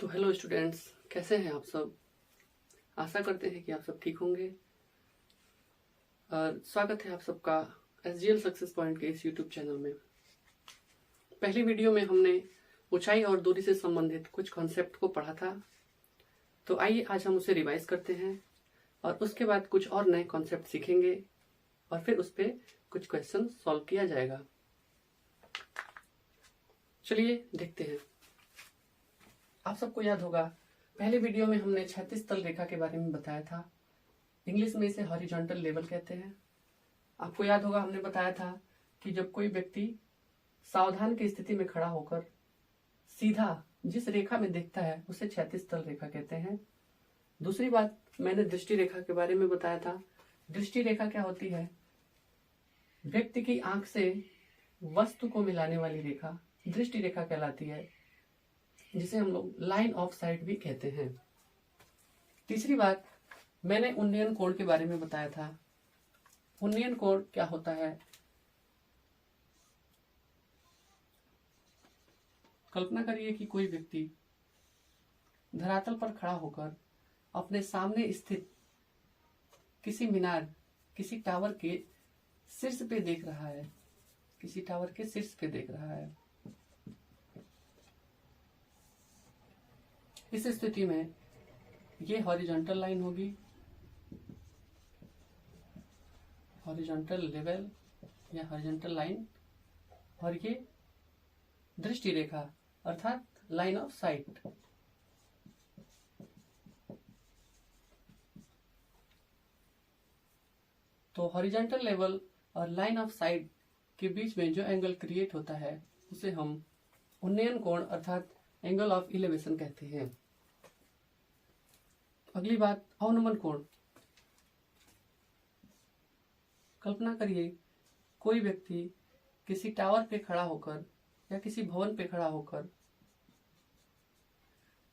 तो hello students, कैसे हैं आप सब। आशा करते हैं कि आप सब ठीक होंगे। और स्वागत है आप सबका SGL सक्सेस पॉइंट के इस यूट्यूब चैनल में। पहली वीडियो में हमने ऊंचाई और दूरी से संबंधित कुछ कॉन्सेप्ट को पढ़ा था, तो आइए आज हम उसे रिवाइज करते हैं और उसके बाद कुछ और नए कॉन्सेप्ट सीखेंगे और फिर उस पर कुछ क्वेश्चन सॉल्व किया जाएगा। चलिए देखते हैं। आप सबको याद होगा, पहले वीडियो में हमने क्षैतिज तल रेखा के बारे में बताया था। इंग्लिश में इसे हॉरिजॉन्टल लेवल कहते हैं। आपको याद होगा, हमने बताया था कि जब कोई व्यक्ति सावधान की स्थिति में खड़ा होकर सीधा जिस रेखा में देखता है उसे क्षैतिज तल रेखा कहते हैं। दूसरी बात, मैंने दृष्टि रेखा के बारे में बताया था। दृष्टि रेखा क्या होती है? व्यक्ति की आंख से वस्तु को मिलाने वाली रेखा दृष्टि रेखा कहलाती है, जिसे हम लोग लाइन ऑफ साइट भी कहते हैं। तीसरी बात, मैंने उन्नयन कोण के बारे में बताया था। उन्नयन कोण क्या होता है? कल्पना करिए कि कोई व्यक्ति धरातल पर खड़ा होकर अपने सामने स्थित किसी मीनार, किसी टावर के शीर्ष पे देख रहा है। किसी टावर के शीर्ष पे देख रहा है। इस स्थिति में ये हॉरिजॉन्टल लाइन होगी, हॉरिजॉन्टल लेवल या हॉरिजॉन्टल लाइन, और ये दृष्टि रेखा अर्थात लाइन ऑफ साइट। तो हॉरिजॉन्टल लेवल और लाइन ऑफ साइट के बीच में जो एंगल क्रिएट होता है उसे हम उन्नयन कोण अर्थात एंगल ऑफ इलेवेशन कहते हैं। अगली बात, अवनमन कोण। कल्पना करिए कोई व्यक्ति किसी टावर पे खड़ा होकर या किसी भवन पे खड़ा होकर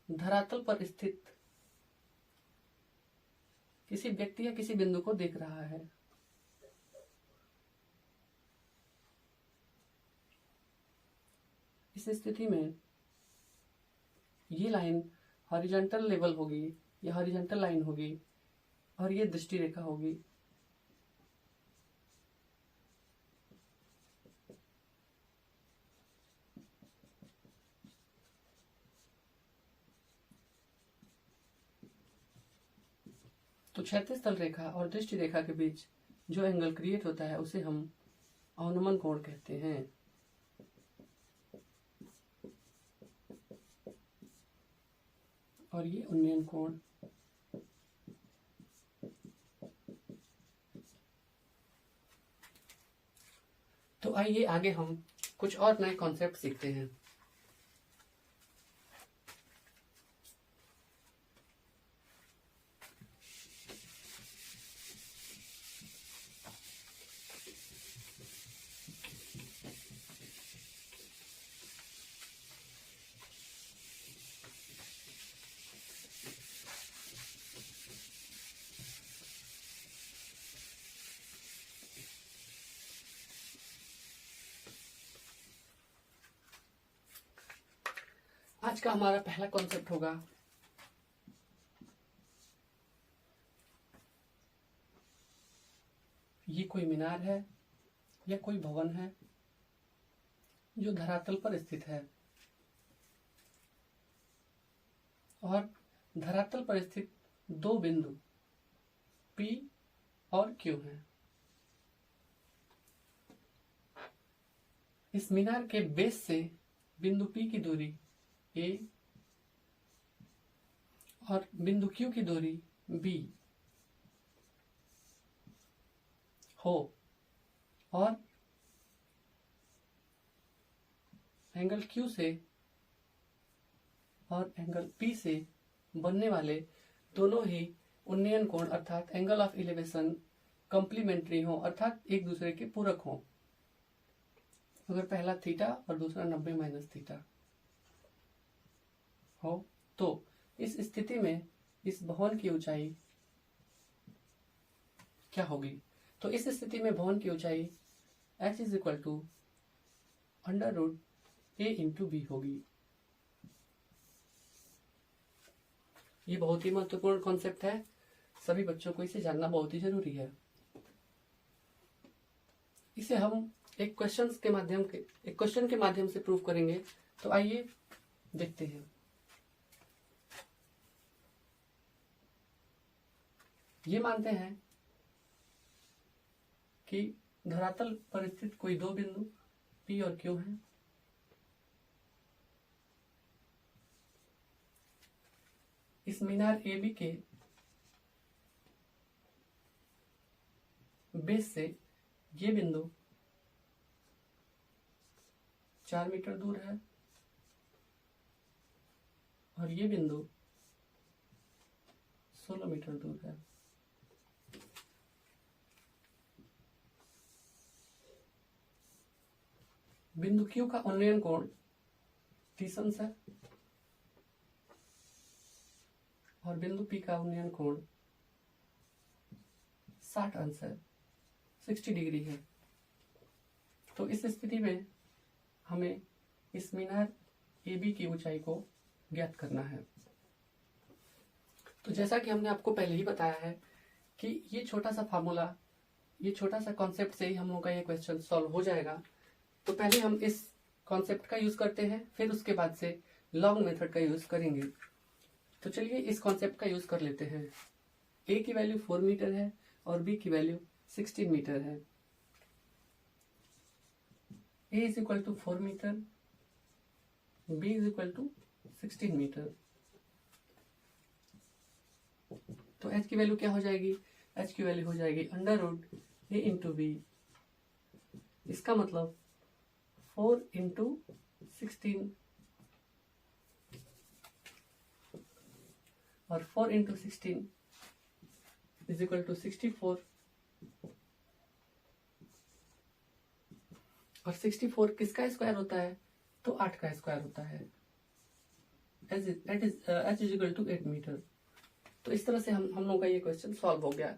धरातल पर स्थित किसी व्यक्ति या किसी बिंदु को देख रहा है। इस स्थिति में ये लाइन हॉरिजॉन्टल लेवल होगी, ये हॉरिजॉन्टल लाइन होगी और ये दृष्टि रेखा होगी। तो क्षैतिज तल रेखा और दृष्टि रेखा के बीच जो एंगल क्रिएट होता है उसे हम अवनमन कोण कहते हैं। और ये उन्नयन कोण। तो आइए आगे हम कुछ और नए कॉन्सेप्ट सीखते हैं। आज का हमारा पहला कॉन्सेप्ट होगा ये कोई मीनार है या कोई भवन है जो धरातल पर स्थित है और धरातल पर स्थित दो बिंदु P और Q हैं। इस मीनार के बेस से बिंदु P की दूरी A और बिंदु Q की दूरी B हो और एंगल Q से और एंगल P से बनने वाले दोनों ही उन्नयन कोण अर्थात एंगल ऑफ इलेवेशन कंप्लीमेंट्री हो, अर्थात एक दूसरे के पूरक हो। अगर पहला थीटा और दूसरा 90 माइनस थीटा हो तो इस स्थिति में इस भवन की ऊंचाई क्या होगी? तो इस स्थिति में भवन की ऊंचाई h is equal to √a × b होगी। ये बहुत ही महत्वपूर्ण कॉन्सेप्ट है, सभी बच्चों को इसे जानना बहुत ही जरूरी है। इसे हम एक क्वेश्चन के माध्यम से प्रूव करेंगे। तो आइए देखते हैं। ये मानते हैं कि धरातल पर स्थित कोई दो बिंदु P और Q हैं। इस मीनार AB के बेस से ये बिंदु 4 मीटर दूर है और ये बिंदु 16 मीटर दूर है। बिंदु Q का उन्नयन कोण 30 अंश है और बिंदु P का उन्नयन कोण 60 अंश है, 60 डिग्री है। तो इस स्थिति में हमें इस मीनार AB की ऊंचाई को ज्ञात करना है। तो जैसा कि हमने आपको पहले ही बताया है कि ये छोटा सा फार्मूला, ये छोटा सा कॉन्सेप्ट से ही हम लोग का ये क्वेश्चन सॉल्व हो जाएगा। तो पहले हम इस कॉन्सेप्ट का यूज करते हैं, फिर उसके बाद से लॉन्ग मेथड का यूज करेंगे। तो चलिए इस कॉन्सेप्ट का यूज कर लेते हैं। A की वैल्यू 4 मीटर है और B की वैल्यू 16 मीटर है। A is equal to 4 metre, B is equal to 16 metre. तो H की वैल्यू क्या हो जाएगी? H की वैल्यू हो जाएगी √A इंटू B। इसका मतलब 4 इंटू 16 और 4 इंटू 16 इज इक्वल टू 64 और 64 किसका स्क्वायर होता है? तो 8 का स्क्वायर होता है। H is equal to 8 metre. तो इस तरह से हम लोग का ये क्वेश्चन सॉल्व हो गया।